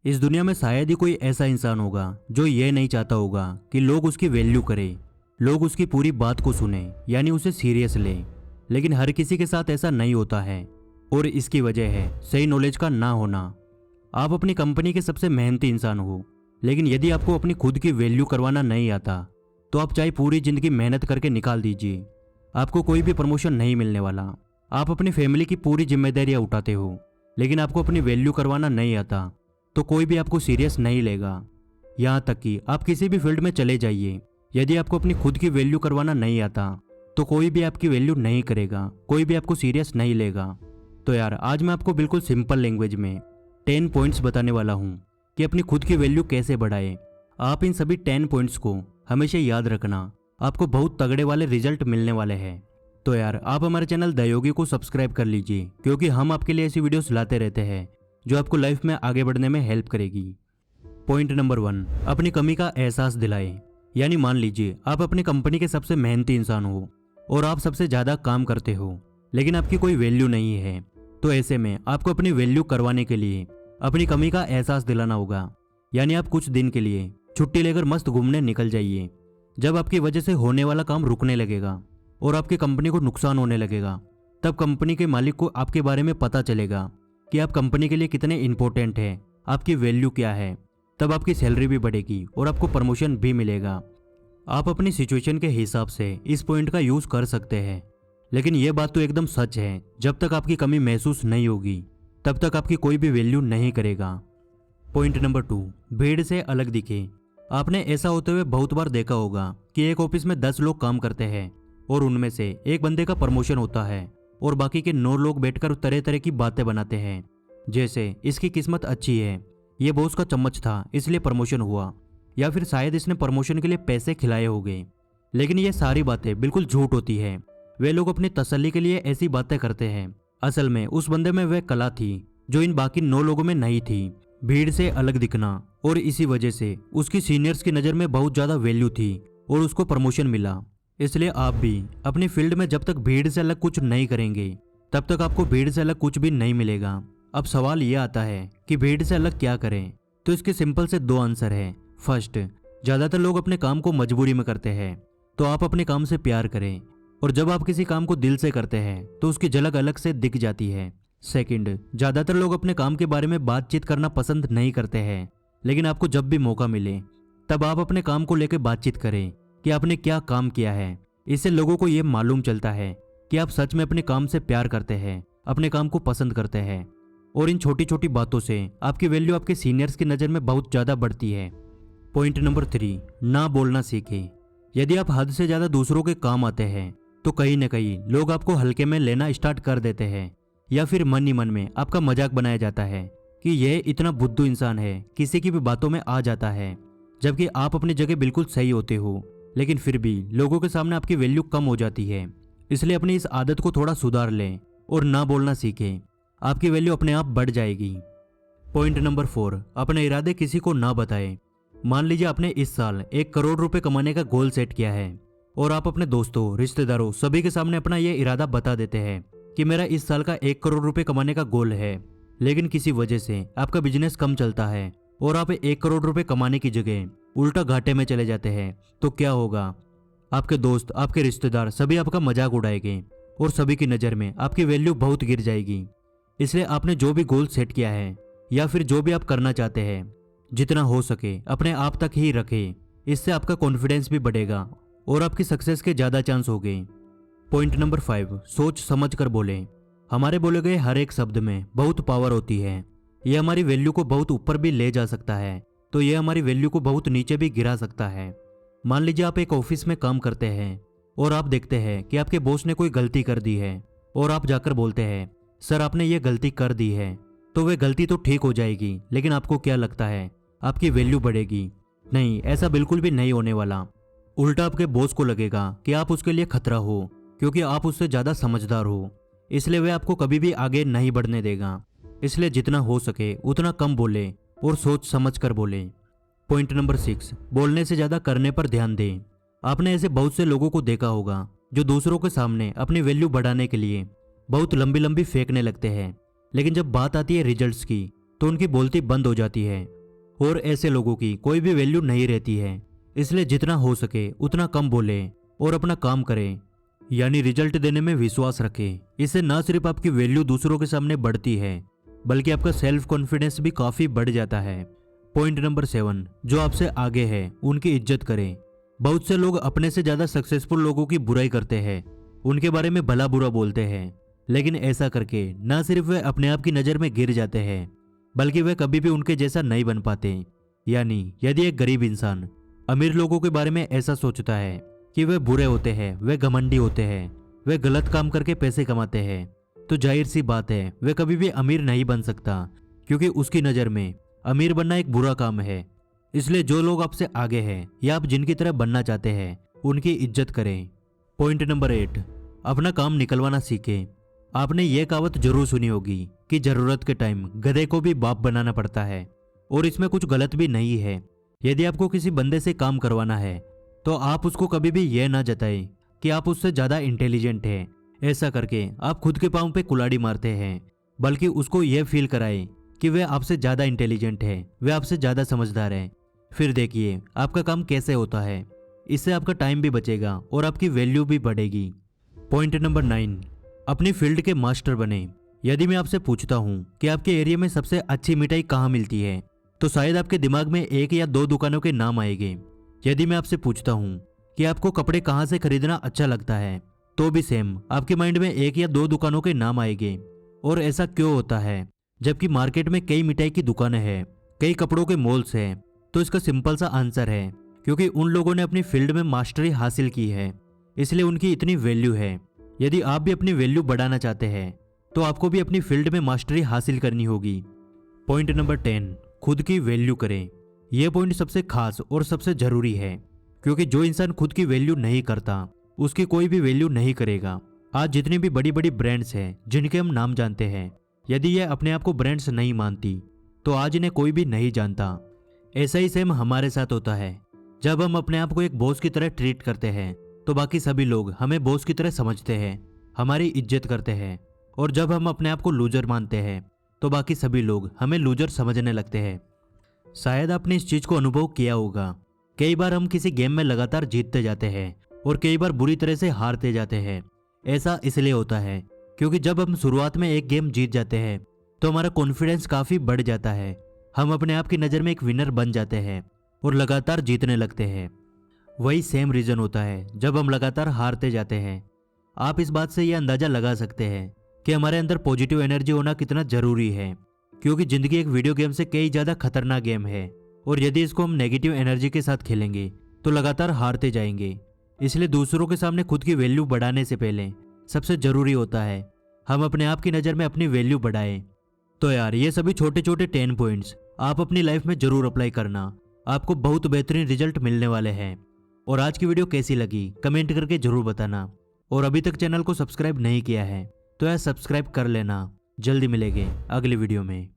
इस दुनिया में शायद ही कोई ऐसा इंसान होगा जो ये नहीं चाहता होगा कि लोग उसकी वैल्यू करें, लोग उसकी पूरी बात को सुने, यानी उसे सीरियस लें। लेकिन हर किसी के साथ ऐसा नहीं होता है और इसकी वजह है सही नॉलेज का ना होना। आप अपनी कंपनी के सबसे मेहनती इंसान हो, लेकिन यदि आपको अपनी खुद की वैल्यू करवाना नहीं आता तो आप चाहे पूरी जिंदगी मेहनत करके निकाल दीजिए, आपको कोई भी प्रमोशन नहीं मिलने वाला। आप अपनी फैमिली की पूरी जिम्मेदारियां उठाते हो, लेकिन आपको अपनी वैल्यू करवाना नहीं आता तो कोई भी आपको सीरियस नहीं लेगा। यहाँ तक कि आप किसी भी फील्ड में चले जाइए, यदि आपको अपनी खुद की वैल्यू करवाना नहीं आता तो कोई भी आपकी वैल्यू नहीं करेगा, कोई भी आपको सीरियस नहीं लेगा। तो यार आज मैं आपको बिल्कुल सिंपल लैंग्वेज में 10 पॉइंट्स बताने वाला हूँ कि अपनी खुद की वैल्यू कैसे बढ़ाए। आप इन सभी 10 पॉइंट्स को हमेशा याद रखना, आपको बहुत तगड़े वाले रिजल्ट मिलने वाले हैं। तो यार आप हमारे चैनल द योगी को सब्सक्राइब कर लीजिए, क्योंकि हम आपके लिए ऐसी वीडियोस लाते रहते हैं जो आपको लाइफ में आगे बढ़ने में हेल्प करेगी। पॉइंट नंबर 1, अपनी कमी का एहसास दिलाए। यानी मान लीजिए आप अपनी कंपनी के सबसे मेहनती इंसान हो और आप सबसे ज़्यादा काम करते हो, लेकिन आपकी कोई वैल्यू नहीं है। तो ऐसे में आपको अपनी वैल्यू करवाने के लिए अपनी कमी का एहसास दिलाना होगा। यानी आप कुछ दिन के लिए छुट्टी लेकर मस्त घूमने निकल जाइए। जब आपकी वजह से होने वाला काम रुकने लगेगा और आपकी कंपनी को नुकसान होने लगेगा, तब कंपनी के मालिक को आपके बारे में पता चलेगा कि आप कंपनी के लिए कितने इंपॉर्टेंट हैं, आपकी वैल्यू क्या है। तब आपकी सैलरी भी बढ़ेगी और आपको प्रमोशन भी मिलेगा। आप अपनी सिचुएशन के हिसाब से इस पॉइंट का यूज कर सकते हैं, लेकिन यह बात तो एकदम सच है, जब तक आपकी कमी महसूस नहीं होगी तब तक आपकी कोई भी वैल्यू नहीं करेगा। पॉइंट नंबर 2, भीड़ से अलग दिखे। आपने ऐसा होते हुए बहुत बार देखा होगा कि एक ऑफिस में 10 लोग काम करते हैं और उनमें से एक बंदे का प्रमोशन होता है और बाकी के 9 लोग बैठकर तरह तरह की बातें बनाते हैं, जैसे इसकी किस्मत अच्छी है, ये बॉस का चम्मच था इसलिए प्रमोशन हुआ, या फिर शायद इसने प्रमोशन के लिए पैसे खिलाए होंगे। लेकिन ये सारी बातें बिल्कुल झूठ होती है। वे लोग अपनी तसल्ली के लिए ऐसी बातें करते हैं। असल में उस बंदे में वह कला थी जो इन बाकी 9 लोगों में नहीं थी, भीड़ से अलग दिखना, और इसी वजह से उसकी सीनियर्स की नज़र में बहुत ज़्यादा वैल्यू थी और उसको प्रमोशन मिला। इसलिए आप भी अपनी फील्ड में जब तक भीड़ से अलग कुछ नहीं करेंगे तब तक आपको भीड़ से अलग कुछ भी नहीं मिलेगा। अब सवाल यह आता है कि भीड़ से अलग क्या करें, तो इसके सिंपल से 2 आंसर है। फर्स्ट, ज़्यादातर लोग अपने काम को मजबूरी में करते हैं, तो आप अपने काम से प्यार करें, और जब आप किसी काम को दिल से करते हैं तो उसकी झलक अलग से दिख जाती है। सेकंड, ज़्यादातर लोग अपने काम के बारे में बातचीत करना पसंद नहीं करते हैं, लेकिन आपको जब भी मौका मिले तब आप अपने काम को लेकर बातचीत करें कि आपने क्या काम किया है। इससे लोगों को यह मालूम चलता है कि आप सच में अपने काम से प्यार करते हैं, अपने काम को पसंद करते हैं, और इन छोटी छोटी बातों से आपकी वैल्यू आपके सीनियर्स की नज़र में बहुत ज़्यादा बढ़ती है। पॉइंट नंबर 3, ना बोलना सीखें। यदि आप हद से ज़्यादा दूसरों के काम आते हैं तो कहीं ना कहीं लोग आपको हल्के में लेना स्टार्ट कर देते हैं, या फिर मन ही मन में आपका मजाक बनाया जाता है कि यह इतना बुद्धू इंसान है, किसी की भी बातों में आ जाता है, जबकि आप अपनी जगह बिल्कुल सही होते हो, लेकिन फिर भी लोगों के सामने आपकी वैल्यू कम हो जाती है। इसलिए अपनी इस आदत को थोड़ा सुधार लें और ना बोलना सीखें, आपकी वैल्यू अपने आप बढ़ जाएगी। पॉइंट नंबर 4, अपने इरादे किसी को ना बताएं। मान लीजिए आपने इस साल 1 करोड़ रुपए कमाने का गोल सेट किया है और आप अपने दोस्तों, रिश्तेदारों, सभी के सामने अपना यह इरादा बता देते हैं कि मेरा इस साल का 1 करोड़ रुपए कमाने का गोल है। लेकिन किसी वजह से आपका बिजनेस कम चलता है और आप 1 करोड़ रुपए कमाने की जगह उल्टा घाटे में चले जाते हैं, तो क्या होगा? आपके दोस्त, आपके रिश्तेदार सभी आपका मजाक उड़ाएंगे और सभी की नज़र में आपकी वैल्यू बहुत गिर जाएगी। इसलिए आपने जो भी गोल सेट किया है या फिर जो भी आप करना चाहते हैं, जितना हो सके अपने आप तक ही रखें। इससे आपका कॉन्फिडेंस भी बढ़ेगा और आपकी सक्सेस के ज़्यादा चांस होंगे। पॉइंट नंबर 5, सोच समझ कर बोलें। हमारे बोले गए हर एक शब्द में बहुत पावर होती है। यह हमारी वैल्यू को बहुत ऊपर भी ले जा सकता है, तो यह हमारी वैल्यू को बहुत नीचे भी गिरा सकता है। मान लीजिए आप एक ऑफिस में काम करते हैं और आप देखते हैं कि आपके बॉस ने कोई गलती कर दी है और आप जाकर बोलते हैं, सर आपने ये गलती कर दी है, तो वह गलती तो ठीक हो जाएगी, लेकिन आपको क्या लगता है आपकी वैल्यू बढ़ेगी? नहीं, ऐसा बिल्कुल भी नहीं होने वाला। उल्टा आपके बॉस को लगेगा कि आप उसके लिए खतरा हो, क्योंकि आप उससे ज़्यादा समझदार हो, इसलिए वह आपको कभी भी आगे नहीं बढ़ने देगा। इसलिए जितना हो सके उतना कम बोले और सोच समझ कर बोले। पॉइंट नंबर 6, बोलने से ज़्यादा करने पर ध्यान दें। आपने ऐसे बहुत से लोगों को देखा होगा जो दूसरों के सामने अपनी वैल्यू बढ़ाने के लिए बहुत लंबी लंबी फेंकने लगते हैं, लेकिन जब बात आती है रिजल्ट्स की तो उनकी बोलती बंद हो जाती है और ऐसे लोगों की कोई भी वैल्यू नहीं रहती है। इसलिए जितना हो सके उतना कम बोले और अपना काम करें, यानी रिजल्ट देने में विश्वास रखें। इससे न सिर्फ आपकी वैल्यू दूसरों के सामने बढ़ती है, बल्कि आपका सेल्फ कॉन्फिडेंस भी काफी बढ़ जाता है। पॉइंट नंबर 7, जो आपसे आगे है उनकी इज्जत करें। बहुत से लोग अपने से ज्यादा सक्सेसफुल लोगों की बुराई करते हैं, उनके बारे में भला बुरा बोलते हैं, लेकिन ऐसा करके न सिर्फ वे अपने आप की नज़र में गिर जाते हैं, बल्कि वे कभी भी उनके जैसा नहीं बन पाते। यानी यदि एक गरीब इंसान अमीर लोगों के बारे में ऐसा सोचता है कि वे बुरे होते हैं, वे घमंडी होते हैं, वे गलत काम करके पैसे कमाते हैं, तो जाहिर सी बात है वे कभी भी अमीर नहीं बन सकता, क्योंकि उसकी नज़र में अमीर बनना एक बुरा काम है। इसलिए जो लोग आपसे आगे हैं या आप जिनकी तरह बनना चाहते हैं उनकी इज्जत करें। पॉइंट नंबर 8, अपना काम निकलवाना सीखें। आपने ये कहावत जरूर सुनी होगी कि जरूरत के टाइम गधे को भी बाप बनाना पड़ता है, और इसमें कुछ गलत भी नहीं है। यदि आपको किसी बंदे से काम करवाना है तो आप उसको कभी भी यह ना जताएं कि आप उससे ज्यादा इंटेलिजेंट हैं। ऐसा करके आप खुद के पांव पे कुल्हाड़ी मारते हैं, बल्कि उसको यह फील कराएं कि वे आपसे ज्यादा इंटेलिजेंट है, वे आपसे ज्यादा समझदार है। फिर देखिए आपका काम कैसे होता है। इससे आपका टाइम भी बचेगा और आपकी वैल्यू भी बढ़ेगी। पॉइंट नंबर 9, अपनी फील्ड के मास्टर बने। यदि मैं आपसे पूछता हूँ कि आपके एरिया में सबसे अच्छी मिठाई कहाँ मिलती है, तो शायद आपके दिमाग में 1 या 2 दुकानों के नाम आएंगे। यदि मैं आपसे पूछता हूँ कि आपको कपड़े कहाँ से खरीदना अच्छा लगता है, तो भी सेम आपके माइंड में 1 या 2 दुकानों के नाम आएंगे। और ऐसा क्यों होता है, जबकि मार्केट में कई मिठाई की दुकानें हैं, कई कपड़ों के मॉल्स हैं? तो इसका सिंपल सा आंसर है, क्योंकि उन लोगों ने अपनी फील्ड में मास्टरी हासिल की है, इसलिए उनकी इतनी वैल्यू है। यदि आप भी अपनी वैल्यू बढ़ाना चाहते हैं तो आपको भी अपनी फील्ड में मास्टरी हासिल करनी होगी। पॉइंट नंबर 10, खुद की वैल्यू करें। यह पॉइंट सबसे खास और सबसे जरूरी है, क्योंकि जो इंसान खुद की वैल्यू नहीं करता उसकी कोई भी वैल्यू नहीं करेगा। आज जितनी भी बड़ी बड़ी ब्रांड्स हैं जिनके हम नाम जानते हैं, यदि ये अपने आप को ब्रांड्स नहीं मानती तो आज इन्हें कोई भी नहीं जानता। ऐसा ही सेम हमारे साथ होता है। जब हम अपने आप को एक बॉस की तरह ट्रीट करते हैं तो बाकी सभी लोग हमें बॉस की तरह समझते हैं, हमारी इज्जत करते हैं। और जब हम अपने आप को लूजर मानते हैं तो बाकी सभी लोग हमें लूजर समझने लगते हैं। शायद आपने इस चीज को अनुभव किया होगा। कई बार हम किसी गेम में लगातार जीतते जाते हैं और कई बार बुरी तरह से हारते जाते हैं। ऐसा इसलिए होता है क्योंकि जब हम शुरुआत में एक गेम जीत जाते हैं तो हमारा कॉन्फिडेंस काफी बढ़ जाता है, हम अपने आप की नज़र में एक विनर बन जाते हैं और लगातार जीतने लगते हैं। वही सेम रीज़न होता है जब हम लगातार हारते जाते हैं। आप इस बात से यह अंदाज़ा लगा सकते हैं कि हमारे अंदर पॉजिटिव एनर्जी होना कितना ज़रूरी है, क्योंकि ज़िंदगी एक वीडियो गेम से कई ज़्यादा खतरनाक गेम है, और यदि इसको हम नेगेटिव एनर्जी के साथ खेलेंगे तो लगातार हारते जाएंगे। इसलिए दूसरों के सामने खुद की वैल्यू बढ़ाने से पहले सबसे ज़रूरी होता है हम अपने आप की नज़र में अपनी वैल्यू बढ़ाएं। तो यार ये सभी छोटे छोटे 10 पॉइंट्स आप अपनी लाइफ में जरूर अप्लाई करना, आपको बहुत बेहतरीन रिजल्ट मिलने वाले हैं। और आज की वीडियो कैसी लगी कमेंट करके जरूर बताना, और अभी तक चैनल को सब्सक्राइब नहीं किया है तो यार सब्सक्राइब कर लेना। जल्दी मिलेंगे अगली वीडियो में।